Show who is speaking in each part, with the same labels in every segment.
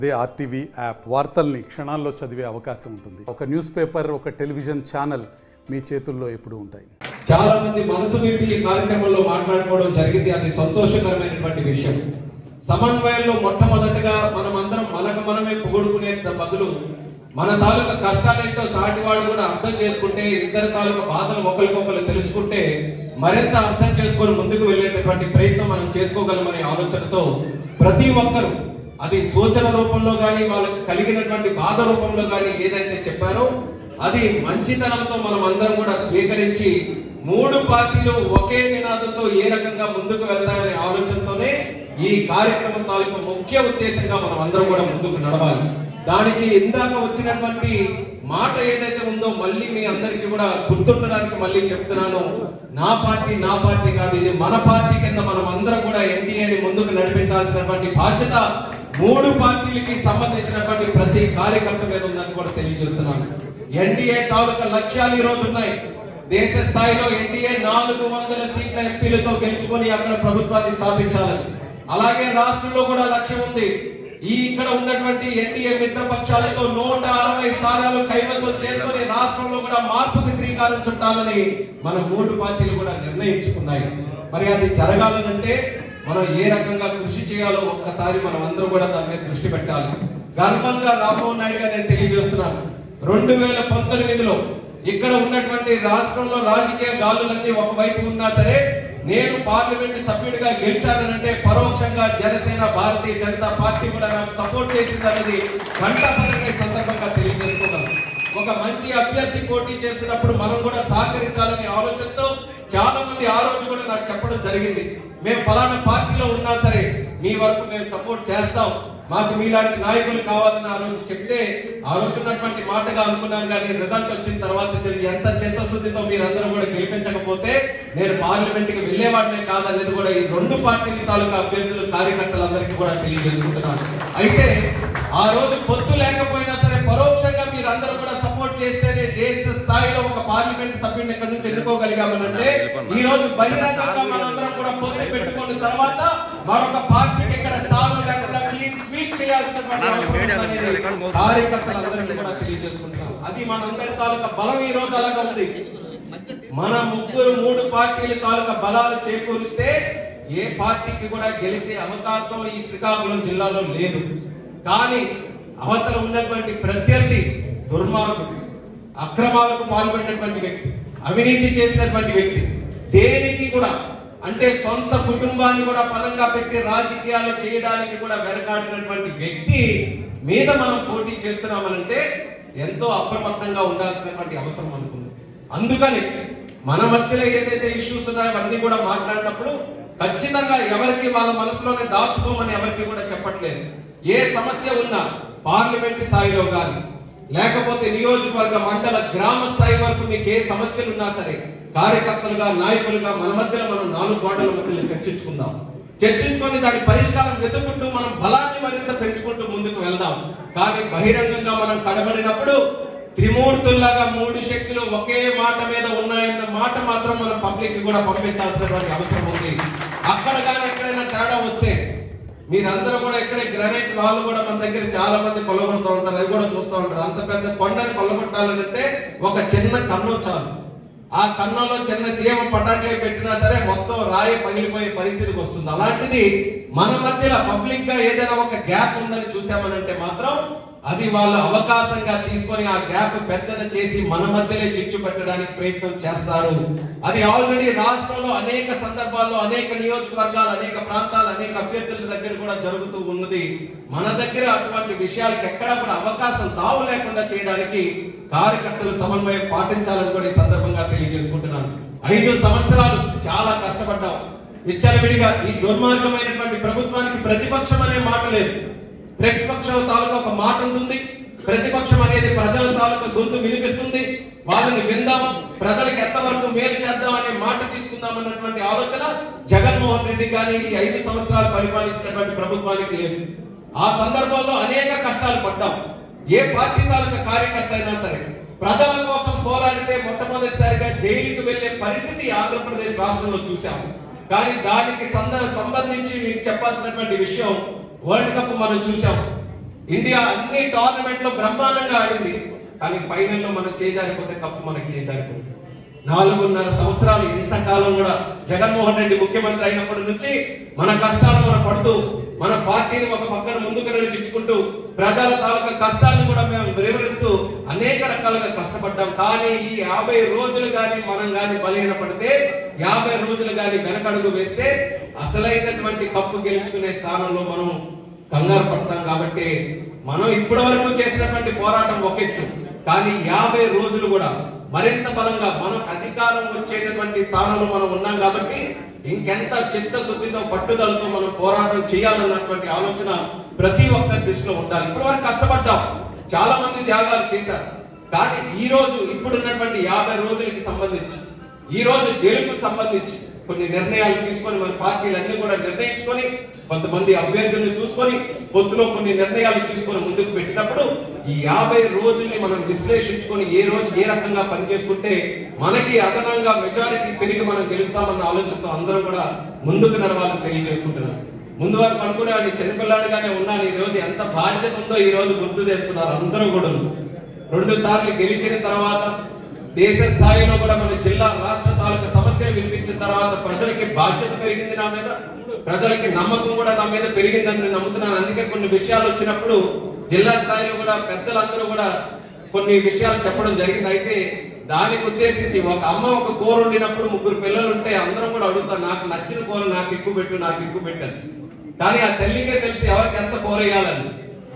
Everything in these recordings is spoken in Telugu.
Speaker 1: అదే ఆర్టీవీ యాప్ వార్తల్ని క్షణాల్లో చదివే అవకాశం ఉంటుంది. ఒక న్యూస్ పేపర్, ఒక టెలివిజన్ ఛానల్ మీ చేతుల్లో ఎప్పుడూ ఉంటాయి.
Speaker 2: చాలా మంది మనసు విప్పి ఈ కార్యక్రమంలో మాట్లాడుకోవడం జరిగింది. అది సంతోషకరమైనటువంటి విషయం. సమన్వయంలో మొట్టమొదటిగా మనమందరం మనమే పొగుడుకునే బదులు మన తాలూకా కష్టాలేంటో సాటివాడు కూడా అర్థం చేసుకుంటే, ఇద్దరు తాలూకా బాధలు ఒకరికొకరు తెలుసుకుంటే మరింత అర్థం చేసుకొని ముందుకు వెళ్ళేటటువంటి ప్రయత్నం మనం చేసుకోగలమనే ఆలోచనతో ప్రతి ఒక్కరు అది సూచన రూపంలో కానీ వాళ్ళకి కలిగినటువంటి బాధ రూపంలో కానీ ఏదైతే చెప్పారో అది మంచితనంతో మనం అందరం కూడా స్వీకరించి మూడు పార్టీలు ఒకే నినాదంతో ఏ రకంగా ముందుకు వెళ్తాయనే ఆలోచనతోనే ఈ కార్యక్రమం తాలూకు ముఖ్య ఉద్దేశంగా మనం అందరం కూడా ముందుకు నడవాలి. దానికి ఇందాక వచ్చినటువంటి మాట ఏదైతే ఉందో మళ్ళీ మీ అందరికీ కూడా గుర్తుండడానికి మళ్ళీ చెప్తున్నాను. నా పార్టీ కాదు, ఇది మన పార్టీ కింద మనం అందరం కూడా ఎన్డీఏని ముందుకు నడిపించాల్సినటువంటి బాధ్యత మూడు పార్టీలకి సంబంధించినటువంటి ప్రతి కార్యకర్త మీద ఉందని కూడా తెలియజేస్తున్నాను. ఎన్డీఏ తాలూకా లక్ష్యాలు ఈ రోజు ఉన్నాయి. దేశ స్థాయిలో ఎన్డీఏ 400 సీట్ల ఎంపీలతో గెలుచుకొని అక్కడ ప్రభుత్వాన్ని స్థాపించాలని, అలాగే రాష్ట్రంలో కూడా లక్ష్యం ఉంది. ఇక్కడ ఉన్నటువంటి ఎన్డీఏ మిత్రపక్షాలతో 160 స్థానాలు కైవసం చేసుకుని రాష్ట్రంలో కూడా మార్పుకి శ్రీకారం చుట్టాలని మన మూడు పార్టీలు కూడా నిర్ణయించుకున్నాయి. మరి అది జరగాలనంటే మనం ఏ రకంగా కృషి చేయాలో ఒక్కసారి మనం అందరూ కూడా దాని మీద దృష్టి పెట్టాలి. గర్వంగా రామ్మోహన్ నాయుడు గారు నేను తెలియజేస్తున్నాను, 2019లో ఇక్కడ ఉన్నటువంటి రాష్ట్రంలో రాజకీయ గాలులన్నీ ఒకవైపు ఉన్నా సరే నేను పార్లమెంట్ సభ్యుడిగా గెలిచానంటే పరోక్షంగా జనసేన, భారతీయ జనతా పార్టీ కూడా నాకు సపోర్ట్ చేసిందన్నది ఘంటాపథంగా ఈ సందర్భంగా తెలియజేసుకున్నాం. ఒక మంచి అభ్యర్థి పోటీ చేస్తున్నప్పుడు మనం కూడా సహకరించాలనే ఆలోచనతో చాలా మంది ఆ రోజు కూడా నాకు చెప్పడం జరిగింది, మేము ఫలానా పార్టీలో ఉన్నా సరే మీ వరకు మేము సపోర్ట్ చేస్తాం, మాకు మీలాంటి నాయకులు కావాలని ఆ రోజు చెప్తే ఆ రోజు ఉన్నటువంటి మాటగా అనుకున్నాను. కానీ రిజల్ట్ వచ్చిన తర్వాత తెలిసి ఎంత చిత్తశుద్ధితో మీరందరూ కూడా గెలిపించకపోతే నేను పార్లమెంట్ కి వెళ్లేవాడినే కాదనేది కూడా ఈ రెండు పార్టీల తాలూకా అభ్యర్థులు, కార్యకర్తలందరికీ కూడా తెలియజేసుకుంటున్నాను. అయితే ఆ రోజు పొత్తు లేకపోయినా సరే పరోక్షంగా మీరందరూ కూడా సపోర్ట్ చేస్తేనే దేశ స్థాయిలో ఒక పార్లమెంట్ సభ్యుడిని ఎక్కడి నుంచి ఎన్నుకోగలిగామనంటే ఈ రోజు బహిరంగంగా మనందరం కూడా పొత్తు పెట్టుకున్న తర్వాత మరొక పార్టీకి ఎక్కడ స్థానం లేకుండా క్లీన్ స్వీప్ చేయాల్సినటువంటి కార్యకర్తలందరికీ కూడా తెలియజేసుకుంటున్నాం. అది మనందరి తాలూకా బలం ఈ రోజు అలాగా ఉంది. మన మూడు పార్టీల తాలూకా బలాలు చేకూరిస్తే ఏ పార్టీకి కూడా గెలిచే అవకాశం ఈ శ్రీకాకుళం జిల్లాలో లేదు. కానీ అవతల ఉన్నటువంటి ప్రత్యర్థి దుర్మార్గుడు, అక్రమాలకు పాల్పడినటువంటి వ్యక్తి, అవినీతి చేసినటువంటి వ్యక్తి, దేనికి కూడా అంటే సొంత కుటుంబాన్ని కూడా పదంగా పెట్టి రాజకీయాలు చేయడానికి కూడా వెనకాడినటువంటి వ్యక్తి మీద మనం పోటీ చేస్తున్నామనంటే ఎంతో అప్రమత్తంగా ఉండాల్సినటువంటి అవసరం అనుకుంది. అందుకని మన మధ్యలో ఏదైతే ఇష్యూస్ ఉన్నాయో అవన్నీ కూడా మాట్లాడినప్పుడు ఖచ్చితంగా ఎవరికి వాళ్ళ మనసులోనే దాచుకోమని ఎవరికి కూడా చెప్పట్లేదు. ఏ సమస్య ఉన్నా పార్లమెంట్ స్థాయిలో కానీ లేకపోతే నియోజకవర్గ, మండల, గ్రామ స్థాయి వరకు మీకు ఏ సమస్యలు ఉన్నా సరే కార్యకర్తలుగా, నాయకులుగా మన మధ్యలో మనం 4 గోడల మధ్యలో చర్చించుకొని దాని పరిష్కారం వెతుక్కుంటూ మనం బలాన్ని మరింత పెంచుకుంటూ ముందుకు వెళ్దాం. కానీ బహిరంగంగా మనం కడబడినప్పుడు త్రిమూర్తుల్లాగా 3 శక్తులు ఒకే మాట మీద ఉన్నాయన్న మాట మాత్రం మనం పబ్లిక్ కూడా పంపించాల్సినటువంటి అవసరం ఉంది. అక్కడ కానీ ఎక్కడైనా తేడా వస్తే మీరందరూ కూడా ఇక్కడే గ్రానైట్ రాళ్ళు కూడా మన దగ్గర చాలా మంది కొల్లగొడుతూ ఉంటారు, అవి కూడా చూస్తూ ఉంటారు. అంత పెద్ద కొండని కొల్లగొట్టాలంటే ఒక చిన్న కన్నం చాలు. ఆ కన్నంలో చిన్న సీమ పటాకాయ పెట్టినా సరే మొత్తం రాయి పగిలిపోయే పరిస్థితికి వస్తుంది. అలాంటిది మన మధ్యలో పబ్లిక్ గా ఏదైనా ఒక గ్యాప్ ఉందని చూసామనంటే మాత్రం అది వాళ్ళు అవకాశంగా తీసుకొని ఆ గ్యాప్ పెద్దన చేసి మన మధ్యలో చిచ్చు పెట్టడానికి ప్రయత్నం చేస్తారు. అది ఆల్రెడీ రాష్ట్రంలో అనేక సందర్భాల్లో, అనేక నియోజకవర్గాలు, అనేక ప్రాంతాలు, అనేక అభ్యర్థుల దగ్గర కూడా జరుగుతూ ఉన్నది. మన దగ్గర అటువంటి విషయాలకు ఎక్కడా కూడా అవకాశం తావు లేకుండా చేయడానికి కార్యకర్తలు సమన్వయం పాటించాలని కూడా ఈ సందర్భంగా తెలియజేసుకుంటున్నాను. 5 సంవత్సరాలు చాలా కష్టపడ్డాం. విచ్చలవిడిగా ఈ దుర్మార్గమైనటువంటి ప్రభుత్వానికి ప్రతిపక్షం అనే మాట లేదు. ప్రతిపక్షం తాలూకా ఒక మాట ఉంటుంది. ప్రతిపక్షం అనేది ప్రజల తాలూకా గొంతు వినిపిస్తుంది. వాళ్ళని విందాం, ప్రజలకు ఎంతవరకు మేలు చేద్దాం అనే మాట తీసుకుందాం అన్నటువంటి ఆలోచన జగన్మోహన్ రెడ్డి గారి ఈ 5 సంవత్సరాలు పరిపాలించినటువంటి ప్రభుత్వానికి లేదు. ఆ సందర్భంలో అనేక కష్టాలు పడ్డాం. ఏ పార్టీ తాలూకా కార్యకర్త అయినా సరే ప్రజల కోసం పోరాడితే మొట్టమొదటిసారిగా జైలుకు వెళ్లే పరిస్థితి ఆంధ్రప్రదేశ్ రాష్ట్రంలో చూశాము. కానీ దానికి సంబంధించి మీకు చెప్పాల్సినటువంటి విషయం, వరల్డ్ కప్ మనం చూసాం. ఇండియా అన్ని టోర్నమెంట్ లో బ్రహ్మాండంగా ఆడింది, కానీ ఫైనల్లో మనం చేజారిపోతే కప్పు మనకి చేజారిపోయింది. 4.5 సంవత్సరాలు ఇంతకాలం కూడా జగన్మోహన్ రెడ్డి ముఖ్యమంత్రి అయినప్పటి నుంచి మన కష్టాలు మనం పడుతూ మన పార్టీని ఒక పక్కన ముందుకు నడిపించుకుంటూ ప్రజల తాలూకా కష్టాలను కూడా మేము వివరిస్తూ అనేక రకాలుగా కష్టపడ్డాం. కానీ ఈ 50 రోజులు కానీ మనం కానీ బలహీన పడితే, 50 రోజులు కానీ వెనకడుగు వేస్తే అసలైనటువంటి కప్పు గెలుచుకునే స్థానంలో మనం కంగారు పడతాం. కాబట్టి మనం ఇప్పటి వరకు చేసినటువంటి పోరాటం ఒక ఎత్తు, కానీ 50 రోజులు కూడా మరింత బలంగా మనం అధికారం వచ్చేటటువంటి స్థానంలో మనం ఉన్నాం. కాబట్టి ఇంకెంత చిత్తశుద్ధితో పట్టుదలతో మనం పోరాటం చేయాలన్నటువంటి ఆలోచన ప్రతి ఒక్కరి దృష్టిలో ఉండాలి. ఇప్పటి వరకు కష్టపడ్డాం, చాలా మంది త్యాగాలు చేశారు, కానీ ఈ రోజు ఇప్పుడున్నటువంటి 50 రోజులకి సంబంధించి, ఈ రోజు గెలుపుకు సంబంధించి కొన్ని నిర్ణయాలు తీసుకొని మన పార్టీలన్నీ కూడా నిర్ణయించుకొని కొంతమంది అభ్యర్థులను చూసుకొని పొత్తులో కొన్ని నిర్ణయాలు తీసుకొని ముందుకు పెట్టినప్పుడు ఈ 50 రోజుల్ని మనం విశ్లేషించుకొని ఏ రోజు ఏ రకంగా పనిచేసుకుంటే మనకి అదనంగా మెజారిటీ పెరిగి మనం గెలుస్తామన్న ఆలోచనతో అందరూ కూడా ముందుకు నడవాలని తెలియజేసుకుంటున్నాను. ముందు వరకు అనుకునేవాడిని చిన్నపిల్లాడిగానే ఉన్నాను, ఈ రోజు ఎంత బాధ్యత ఉందో ఈ రోజు గుర్తు చేస్తున్నారు అందరూ కూడా. 2 సార్లు గెలిచిన తర్వాత దేశ స్థాయిలో కూడా మన జిల్లా రాష్ట్ర తాలూకా సమస్యలు వినిపించిన తర్వాత ప్రజలకి బాధ్యత పెరిగింది నా మీద, ప్రజలకి నమ్మకం కూడా నా మీద పెరిగిందని నేను నమ్ముతున్నాను. అందుకే కొన్ని విషయాలు వచ్చినప్పుడు జిల్లా స్థాయిలో కూడా పెద్దలందరూ కూడా కొన్ని విషయాలు చెప్పడం జరిగింది. అయితే దానికి ఉద్దేశించి ఒక అమ్మ ఒక కూర వండినప్పుడు 3 పిల్లలు ఉంటే అందరం కూడా అడుగుతారు, నాకు నచ్చిన కూర నాకు ఎక్కువ పెట్టు, నాకు ఎక్కువ పెట్టాను. కానీ ఆ తల్లికే తెలిసి ఎవరికి ఎంత కూర వేయాలని.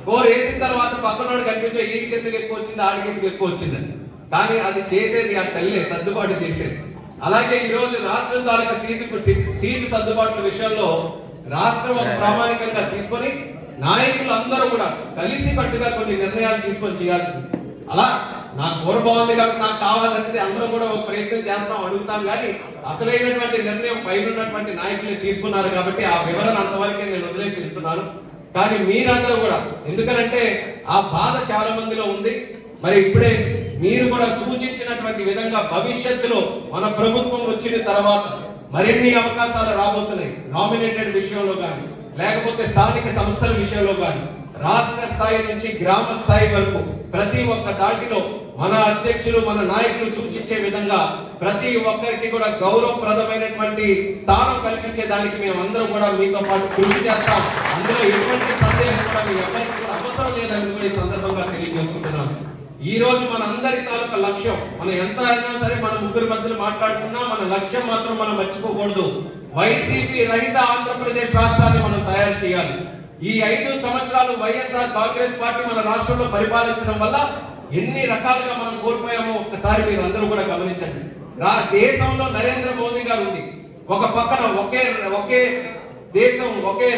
Speaker 2: కూర వేసిన తర్వాత పక్కనోడు కనిపించే ఈడికి ఎందుకు ఎక్కువ వచ్చింది, ఆడికి ఎందుకు ఎక్కువ వచ్చిందని. కానీ అది చేసేది ఆ తల్లి, సర్దుబాటు చేసేది. అలాగే ఈ రోజు రాష్ట్రం తాలూకా సీటు సర్దుబాట్ల విషయంలో రాష్ట్రం ఒక ప్రామాణికంగా తీసుకొని నాయకులు అందరూ కూడా కలిసి కట్టుగా కొన్ని నిర్ణయాలు తీసుకొని చేయాల్సింది. అలా నా కూర బాగుంది కాబట్టి నాకు కావాలనేది అందరూ కూడా ఒక ప్రయత్నం చేస్తాం, అడుగుతాం. కానీ అసలైనటువంటి నిర్ణయం పైన ఉన్నటువంటి నాయకులు తీసుకున్నారు కాబట్టి ఆ వివరణ అంతవరకే నేను వదిలేసి ఇస్తున్నాను. కానీ మీరందరూ కూడా, ఎందుకంటే ఆ బాధ చాలా మందిలో ఉంది. మరి ఇప్పుడే మీరు కూడా సూచించినటువంటి విధంగా భవిష్యత్తులో మన ప్రభుత్వం వచ్చిన తర్వాత మరిన్ని అవకాశాలు రాబోతున్నాయి. నామినేటెడ్ విషయంలో కానీ, లేకపోతే స్థానిక సంస్థల విషయంలో కానీ, రాష్ట్ర స్థాయి నుంచి గ్రామ స్థాయి వరకు ప్రతి ఒక్క దాటిలో మన అధ్యక్షులు మన నాయకులు సూచించే విధంగా ప్రతి ఒక్కరికి కూడా గౌరవప్రదమైనటువంటి స్థానం కల్పించే దానికి మేము అందరం కూడా మీతో పాటు కృషి చేస్తాం. అందులో ఎటువంటి సందేహం కూడా మీ ఎవరికి కూడా అవసరం లేదని కూడా ఈ సందర్భంగా తెలియజేసుకుంటున్నాం. ఈ రోజు మన అందరి తాలూకా లక్ష్యం, మనం ఎంత అయినా సరే మన ముగ్గురు మధ్యలో మాట్లాడుకున్నా మన లక్ష్యం మాత్రం మనం మర్చిపోకూడదు. వైసీపీ రహిత ఆంధ్రప్రదేశ్ రాష్ట్రాన్ని మనం తయారు చేయాలి. ఈ 5 సంవత్సరాలు వైఎస్ఆర్ కాంగ్రెస్ పార్టీ మన రాష్ట్రంలో పరిపాలించడం వల్ల ఎన్ని రకాలుగా మనం కోల్పోయామో ఒక్కసారి మీరు అందరూ కూడా గమనించండి. దేశంలో నరేంద్ర మోదీ గారు ఉంది, ఒక పక్కన ఒకే దేశం ఒకే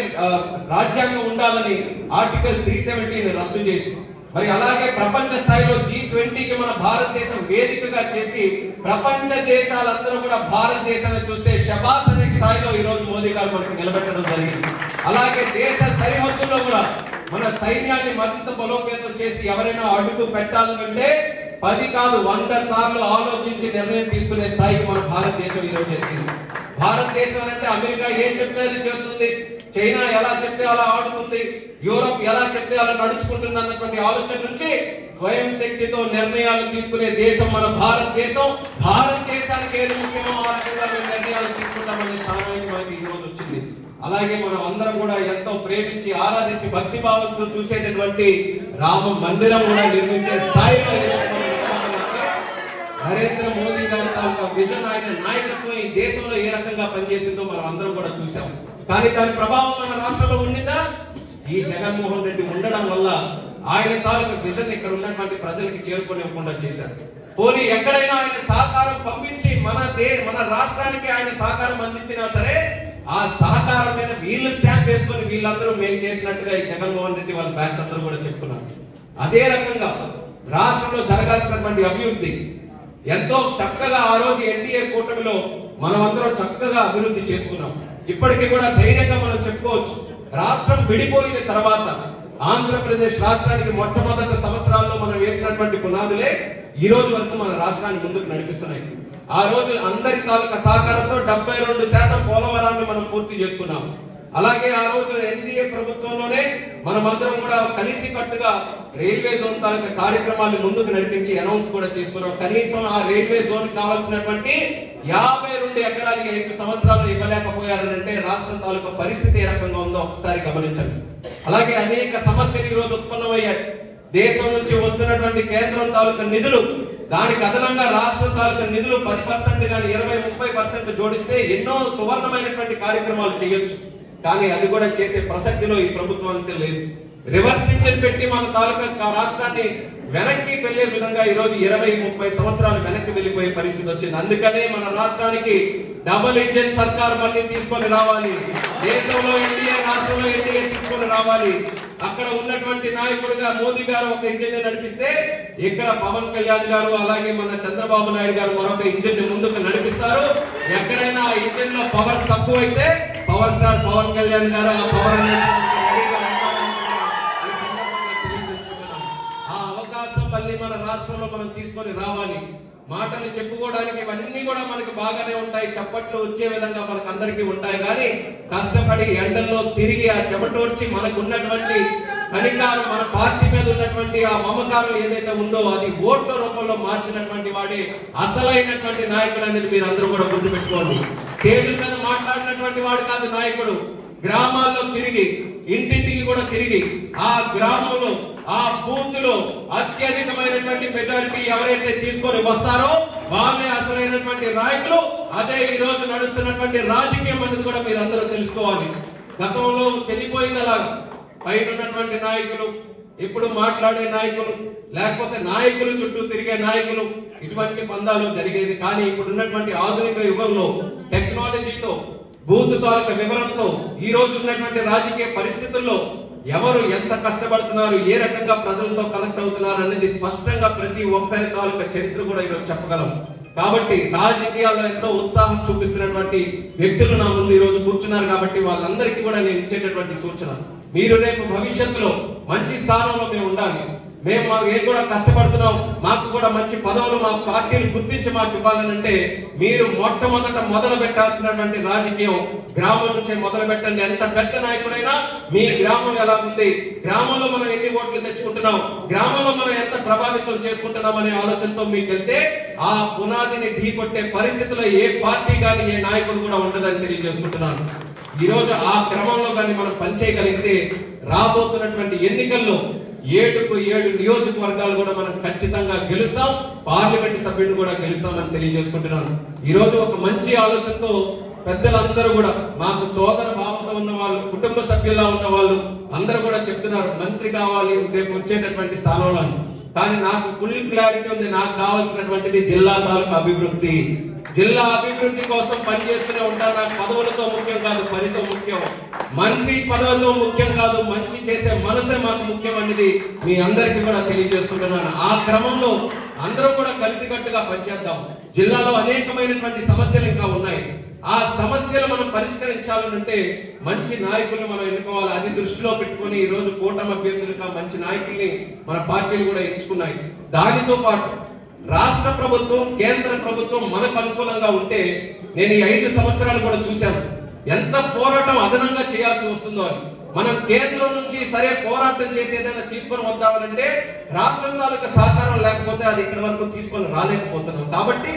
Speaker 2: రాజ్యాంగం ఉండాలని ఆర్టికల్ 370 రద్దు చేసి, మరి అలాగే ప్రపంచ స్థాయిలో G20కి మన భారతదేశం వేదికగా చేసి ప్రపంచ దేశాలందరూ కూడా భారతదేశాన్ని చూస్తే శబాస్ అనే స్థాయిలో ఈ రోజు మోదీ గారు మనకు నిలబెట్టడం జరిగింది. అలాగే దేశ సరిహద్దుల్లో కూడా మన సైన్యాన్ని మరింత బలోపేతం చేసి ఎవరైనా అడుగు పెట్టాలంటే 10 కాదు 100 సార్లు ఆలోచించి నిర్ణయం తీసుకునే స్థాయికి మన భారతదేశం ఈ రోజు ఎదిగింది. భారతదేశం అంటే అమెరికా ఏం చెప్తే అది చేస్తుంది, చైనా ఎలా చెప్తే అలా ఆడుతుంది, యూరోప్ ఎలా చెప్తే అలా నడుచుకుంటుంది అన్నటువంటి ఆలోచన నుంచి స్వయం శక్తితో నిర్ణయాలు తీసుకునే దేశం మన భారతదేశం. భారతదేశానికి ఏది ముఖ్యమో ఆ రకంగా మేము నిర్ణయాలు తీసుకుంటామనే స్థానానికి మనకి ఈ రోజు వచ్చింది. అలాగే మనం అందరం కూడా ఎంతో ప్రేమించి ఆరాధించి భక్తి భావంతో చూసేటటువంటి రామ మందిరం కూడా నిర్మించే స్థాయిలో నరేంద్ర మోదీ గారి విజన్, ఆయన నాయకత్వం ఈ దేశంలో ఏ రకంగా పనిచేసిందో మనం అందరం కూడా చూసాం. కానీ దాని ప్రభావం మన రాష్ట్రంలో ఉండిందా? ఈ జగన్మోహన్ రెడ్డి ఉండడం వల్ల ఆయన తాలూకు విజన్ ఇక్కడ ఉన్నటువంటి ప్రజలకి చేరుకోనివ్వకుండా చేశారు. పోనీ ఎక్కడైనా ఆయన సహకారం పంపించి మన రాష్ట్రానికి ఆయన సహకారం అందించినా సరే ఆ సహకారం మీద వీళ్ళు స్టాంప్ వేసుకొని వీళ్ళందరూ మేము చేసినట్టుగా ఈ జగన్మోహన్ రెడ్డి వాళ్ళ బ్యాచ్ అందరూ కూడా చెప్పుకున్నారు. అదే రకంగా రాష్ట్రంలో జరగాల్సినటువంటి అభివృద్ధి ఎంతో చక్కగా ఆ రోజు ఎన్డీఏ కూటమిలో మనమందరం చక్కగా అభివృద్ధి చేసుకున్నాం. ఇప్పటికీ కూడా ధైర్యంగా మనం చెప్పుకోవచ్చు, రాష్ట్రం విడిపోయిన తర్వాత ఆంధ్రప్రదేశ్ రాష్ట్రానికి మొట్టమొదటి సంవత్సరాల్లో మనం వేసినటువంటి పునాదులే ఈ రోజు వరకు మన రాష్ట్రాన్ని ముందుకు నడిపిస్తున్నాయి. ఆ రోజు అందరి తాలూకా సహకారంతో 72% పోలవరాన్ని మనం పూర్తి చేసుకున్నాం. అలాగే ఆ రోజు ఎన్డీఏ ప్రభుత్వంలోనే మనమందరం కూడా కలిసి కట్టుగా రైల్వే జోన్ తాలూకా కార్యక్రమాలు ముందుకు నడిపించి అనౌన్స్ కూడా చేసుకున్నాం. కనీసం ఆ రైల్వే జోన్ కావాల్సినటువంటి 52 ఎకరాలు 5 సంవత్సరాలు ఇవ్వలేకపోయారంటే రాష్ట్రం తాలూకా పరిస్థితి ఏ రకంగా ఉందో ఒకసారి గమనించండి. అలాగే అనేక సమస్యలు ఈ రోజు ఉత్పన్నమయ్యాయి. దేశం నుంచి వస్తున్నటువంటి కేంద్రం తాలూకా నిధులు, దానికి అదనంగా రాష్ట్రం తాలూకా నిధులు 10% కానీ 20-30% జోడిస్తే ఎన్నో సువర్ణమైనటువంటి కార్యక్రమాలు చేయొచ్చు. కానీ అది కూడా చేసే ప్రసక్తిలో ఈ ప్రభుత్వానికి లేదు. రివర్స్ ఇంజిన్ పెట్టి మన తాలూకా రాష్ట్రాన్ని వెనక్కి వెళ్లే విధంగా ఈ రోజు 20-30 సంవత్సరాలు వెనక్కి వెళ్ళిపోయే పరిస్థితి వచ్చింది. అందుకనే మన రాష్ట్రానికి డబుల్ ఇంజిన్ సర్కార్ మళ్ళీ తీసుకొని రావాలి. దేశంలో ఎన్డీఏ, రాష్ట్రంలో ఎన్డీఏ తీసుకొని రావాలి. అక్కడ ఉన్నటువంటి నాయకుడుగా మోదీ గారు ఒక ఇంజిన్ నడిపిస్తే, ఇక్కడ పవన్ కళ్యాణ్ గారు అలాగే మన చంద్రబాబు నాయుడు గారు మరొక ఇంజిన్ ముందుకు నడిపిస్తారు. ఎక్కడైనా ఆ ఇంజిన్ లో పవర్ తక్కువైతే పవర్ స్టార్ పవన్ కళ్యాణ్ గారు ఆ పవర్ మళ్ళీ మన రాష్ట్రంలో మనం తీసుకొని రావాలి. మాటలు చెప్పుకోవడానికి ఇవన్నీ కూడా మనకి బాగానే ఉంటాయి, చప్పట్లు వచ్చే విధంగా మనకు అందరికీ ఉంటాయి. కానీ కష్టపడి ఎండల్లో తిరిగి ఆ చెమటోడ్చి మనకు ఉన్నటువంటి కనికారం, మన పార్టీ మీద ఉన్నటువంటి ఆ మమకారం ఏదైతే ఉందో అది ఓట్ల రూపంలో మార్చినటువంటి వాడే అసలైనటువంటి నాయకుడు అనేది మీరు అందరూ కూడా గుర్తుపెట్టుకోండి. స్టేజ్ మీద మాట్లాడినటువంటి వాడు కాదు నాయకుడు. గ్రామాల్లో తిరిగి, ఇంటింటికి కూడా తిరిగి, ఆ గ్రామంలో ఆ బూత్ లో అత్యధికమైనటువంటి మెజారిటీ ఎవరైతే తీసుకొని వస్తారో వాళ్ళే అసలైనటువంటి నాయకులు. అదే ఈ రోజు నడుస్తున్నటువంటి రాజకీయం అనేది కూడా మీరు అందరూ తెలుసుకోవాలి. గతంలో చనిపోయింది అలాగా పైన ఉన్నటువంటి నాయకులు, ఇప్పుడు మాట్లాడే నాయకులు, లేకపోతే నాయకులు చుట్టూ తిరిగే నాయకులు, ఇటువంటి పందాలు జరిగేది. కానీ ఇప్పుడు ఉన్నటువంటి ఆధునిక యుగంలో టెక్నాలజీతో, బూత్ తాలూకా వివరంతో, ఈ రోజు ఉన్నటువంటి రాజకీయ పరిస్థితుల్లో ఎవరు ఎంత కష్టపడుతున్నారు, ఏ రకంగా ప్రజలతో కనెక్ట్ అవుతున్నారు అనేది స్పష్టంగా ప్రతి ఒక్కరి తాలూకా చరిత్ర కూడా ఈరోజు చెప్పగలం. కాబట్టి రాజకీయాల్లో ఎంతో ఉత్సాహం చూపిస్తున్నటువంటి వ్యక్తులు నా ముందు ఈ రోజు కూర్చున్నారు. కాబట్టి వాళ్ళందరికీ కూడా నేను ఇచ్చేటటువంటి సూచన, మీరు రేపు భవిష్యత్తులో మంచి స్థానంలో మేము ఉండాలి. మేము ఏం కూడా కష్టపడుతున్నాం, మాకు కూడా మంచి పదవులు మా పార్టీలు గుర్తించి మాకు ఇవ్వాలనంటే మీరు మొట్టమొదట మొదలు పెట్టాల్సినటువంటి రాజకీయం గ్రామం నుంచే మొదలు పెట్టండి. ఎంత పెద్ద నాయకుడైనా మీ గ్రామం ఎలా ఉంది, గ్రామంలో మనం ఎన్ని ఓట్లు తెచ్చుకుంటున్నాం, గ్రామంలో మనం ఎంత ప్రభావితం చేసుకుంటున్నాం అనే ఆలోచనతో మీకు వెళ్తే ఆ పునాదిని ఢీకొట్టే పరిస్థితిలో ఏ పార్టీ కానీ ఏ నాయకుడు కూడా ఉండదని తెలియజేసుకుంటున్నాను. ఈ రోజు ఆ క్రమంలో కానీ మనం పనిచేయగలిగితే రాబోతున్నటువంటి ఎన్నికల్లో 7 నియోజకవర్గాలు కూడా మనం ఖచ్చితంగా గెలుస్తాం, పార్లమెంట్ సభ్యుడిని కూడా గెలుస్తామని తెలియజేసుకుంటున్నాను. ఈ రోజు ఒక మంచి ఆలోచనతో పెద్దలందరూ కూడా, మాకు సోదర భావంతో ఉన్న వాళ్ళు, కుటుంబ సభ్యులా ఉన్న వాళ్ళు అందరూ కూడా చెప్తున్నారు మంత్రి కావాలి రేపు వచ్చేటటువంటి స్థానంలో. కానీ నాకు ఫుల్ క్లారిటీ ఉంది, నాకు కావాల్సినటువంటిది జిల్లా తాలూకా అభివృద్ధి. జిల్లా అభివృద్ధి కోసం పనిచేస్తూనే ఉంటారు. నాకు పదవులతో ముఖ్యం కాదు, పనితో ముఖ్యం. మంత్రి పదవులతో ముఖ్యం కాదు, మంచి చేసే మనసే మాకు ముఖ్యం అనేది మీ అందరికీ కూడా తెలియజేసుకుంటున్నాను. ఆ క్రమంలో అందరం కూడా కలిసికట్టుగా పనిచేద్దాం. జిల్లాలో అనేకమైనటువంటి సమస్యలు ఇంకా ఉన్నాయి. ఆ సమస్యలు మనం పరిష్కరించాలంటే మంచి నాయకుల్ని మనం ఎన్నుకోవాలి. అది దృష్టిలో పెట్టుకొని ఈ రోజు కూటమి అభ్యర్థులుగా మంచి నాయకుల్ని మన పార్టీలు కూడా ఎంచుకున్నాయి. దానితో పాటు రాష్ట్ర ప్రభుత్వం, కేంద్ర ప్రభుత్వం మనకు అనుకూలంగా ఉంటే, నేను ఈ 5 సంవత్సరాలు కూడా చూశాను ఎంత పోరాటం అదనంగా చేయాల్సి వస్తుందో అని. మనం కేంద్రం నుంచి సరే పోరాటం చేసి ఏదైనా తీసుకొని వద్దామనంటే రాష్ట్రం తాలూకా సహకారం లేకపోతే అది ఇక్కడి వరకు తీసుకొని రాలేకపోతున్నాం. కాబట్టి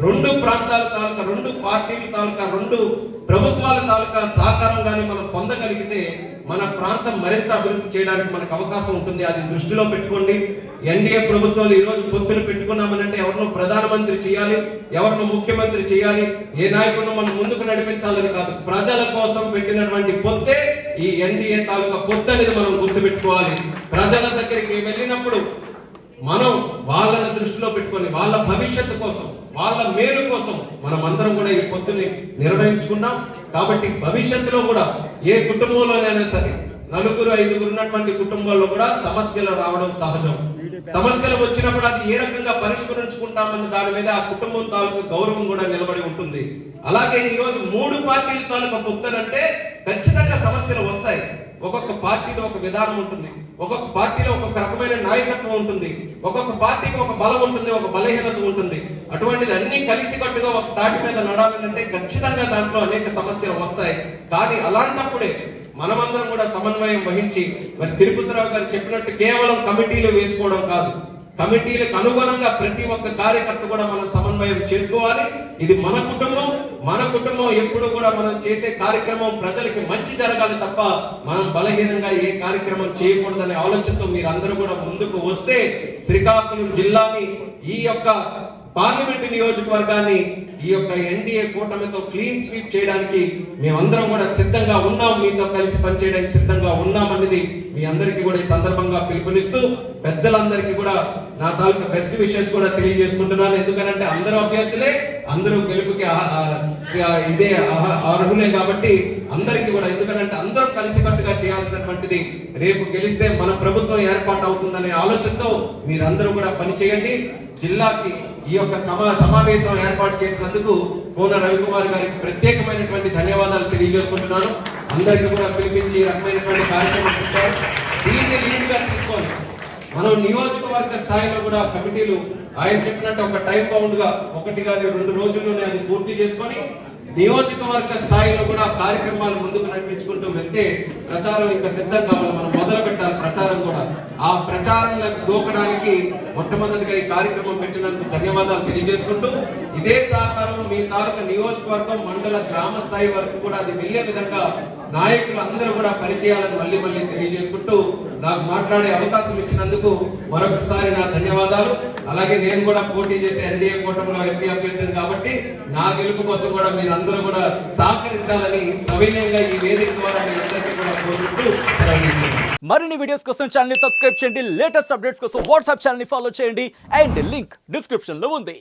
Speaker 2: 2 ప్రాంతాల తాలూకా, 2 పార్టీల తాలూకా, 2 ప్రభుత్వాల తాలూకా సహకారం కానీ మనం పొందగలిగితే మన ప్రాంతం మరింత అభివృద్ధి చేయడానికి మనకు అవకాశం ఉంటుంది. అది దృష్టిలో పెట్టుకోండి. ఎన్డీఏ ప్రభుత్వాలు ఈ రోజు పొత్తులు పెట్టుకున్నామనంటే ఎవరినో ప్రధానమంత్రి చేయాలి, ఎవరినో ముఖ్యమంత్రి చేయాలి, ఏ నాయకుడిని మనం ముందుకు నడిపించాలని కాదు. ప్రజల కోసం పెట్టినటువంటి పొత్తే ఈ ఎన్డీఏ తాలూకా పొత్తు అనేది మనం గుర్తుపెట్టుకోవాలి. ప్రజల దగ్గరికి వెళ్ళినప్పుడు మనం వాళ్ళని దృష్టిలో పెట్టుకొని వాళ్ళ భవిష్యత్తు కోసం, వాళ్ళ మేలు కోసం మనం అందరం కూడా ఈ పొత్తుని నిర్వహించుకున్నాం. కాబట్టి భవిష్యత్తులో కూడా ఏ కుటుంబంలోనైనా సరే 4-5 ఉన్నటువంటి కుటుంబాల్లో కూడా సమస్యలు రావడం సహజం. సమస్యలు వచ్చినప్పుడు అది ఏ రకంగా పరిష్కరించుకుంటామన్న దాని మీద ఆ కుటుంబం తాలూకు గౌరవం కూడా నిలబడి ఉంటుంది. అలాగే ఈ రోజు 3 పార్టీల తాలూకా పొత్తునంటే ఖచ్చితంగా సమస్యలు వస్తాయి. ఒక్కొక్క పార్టీలో ఒక విధానం ఉంటుంది, ఒక్కొక్క పార్టీలో ఒక్కొక్క రకమైన నాయకత్వం ఉంటుంది, ఒక్కొక్క పార్టీకి ఒక బలం ఉంటుంది, ఒక బలహీనత ఉంటుంది. అటువంటిది అన్ని కలిసికట్టుగా ఒక తాటి మీద నడాలంటే ఖచ్చితంగా దాంట్లో అనేక సమస్యలు వస్తాయి. కానీ అలాంటప్పుడే మనమందరం కూడా సమన్వయం వహించి, మరి తిరుపతిరావు గారు చెప్పినట్టు కేవలం కమిటీలు వేసుకోవడం కాదు, కమిటీలకు అనుగుణంగా ప్రతి ఒక్క కార్యకర్త కూడా మనం సమన్వయం చేసుకోవాలి. ఇది మన కుటుంబం ఎప్పుడు కూడా మనం చేసే కార్యక్రమం ప్రజలకి మంచి జరగాలి తప్ప మనం బలహీనంగా ఏ కార్యక్రమం చేయకూడదనే ఆలోచనతో మీరందరూ కూడా ముందుకు వస్తే శ్రీకాకుళం జిల్లాని, ఈ యొక్క పార్లమెంటు నియోజకవర్గాన్ని ఈ యొక్క ఎన్డీఏ కూటమితో క్లీన్ స్వీప్ చేయడానికి మేమందరం కూడా సిద్ధంగా ఉన్నాం, మీతో కలిసి పనిచేయడానికి సిద్ధంగా ఉన్నామనేది మీ అందరికీ కూడా ఈ సందర్భంగా పిలుపునిస్తూ పెద్దలందరికీ కూడా నా తాలూకా బెస్ట్ విషెస్ కూడా తెలియజేసుకుంటున్నాను. ఎందుకంటే అందరూ అభ్యర్థులే, అందరూ గెలుపుకి ఇదే అర్హులే కాబట్టి అందరికీ కూడా, ఎందుకంటే అందరం కలిసికట్టుగా చేయాల్సినటువంటిది. రేపు గెలిస్తే మన ప్రభుత్వం ఏర్పాటు అవుతుందనే ఆలోచనతో మీరందరూ కూడా పనిచేయండి. జిల్లాకి ఈ యొక్క సమావేశం ఏర్పాటు చేసినందుకు కోన రవికుమార్ గారికి ప్రత్యేకమైనటువంటి ధన్యవాదాలు తెలియజేసుకుంటున్నాను. అందరికీ కూడా పిలిపించి రకమైనటువంటి కార్యక్రమం పెట్టారు. దీన్ని లీడ్ గా తీసుకోవాలి. మనం నియోజకవర్గ స్థాయిలో కూడా కమిటీలు ఆయన చెప్పినట్టు ఒక టైం బౌండ్ గా 1 కాదు 2 రోజుల్లోనే అది పూర్తి చేసుకొని నియోజకవర్గ స్థాయిలో కూడా కార్యక్రమాలు ముందుకు నడిపించుకుంటూ వెళ్తే ప్రచారం ఇంకా సిద్ధం కావాలి. మనం మొదలు పెట్టాలి ప్రచారం కూడా. ఆ ప్రచారంలో దూకడానికి మొట్టమొదటిగా ఈ కార్యక్రమం పెట్టినందుకు ధన్యవాదాలు తెలియజేసుకుంటూ, ఇదే సహకారం మీ తాలూకా నియోజకవర్గం, మండల, గ్రామ స్థాయి వరకు కూడా అది వెళ్ళే విధంగా నాయకులు అందరూ కూడా పనిచేయాలని మళ్ళీ తెలియజేసుకుంటూ నాకు మాట్లాడే అవకాశం ఇచ్చినందుకు మరొకసారి నా ధన్యవాదాలు. అలాగే నేను కూడా పోటీ చేసే ఎన్డీఏ కూటమిలో ఎంపీ అభ్యర్థిని కాబట్టి నా గెలుపు కోసం కూడా మీరు అందరూ కూడా సహకరించాలని సవినయంగా ఈ వేదిక ద్వారా మీ అందరికీ కూడా కోరుకుంటూ
Speaker 3: మరిన్ని వీడియోస్ కోసం ఛానల్ ని సబ్స్క్రైబ్ చేయండి, లేటెస్ట్ అప్డేట్స్ కోసం వాట్సాప్ ఛానల్ ని ఫాలో చేయండి అండ్ లింక్ డిస్క్రిప్షన్ లో ఉంది.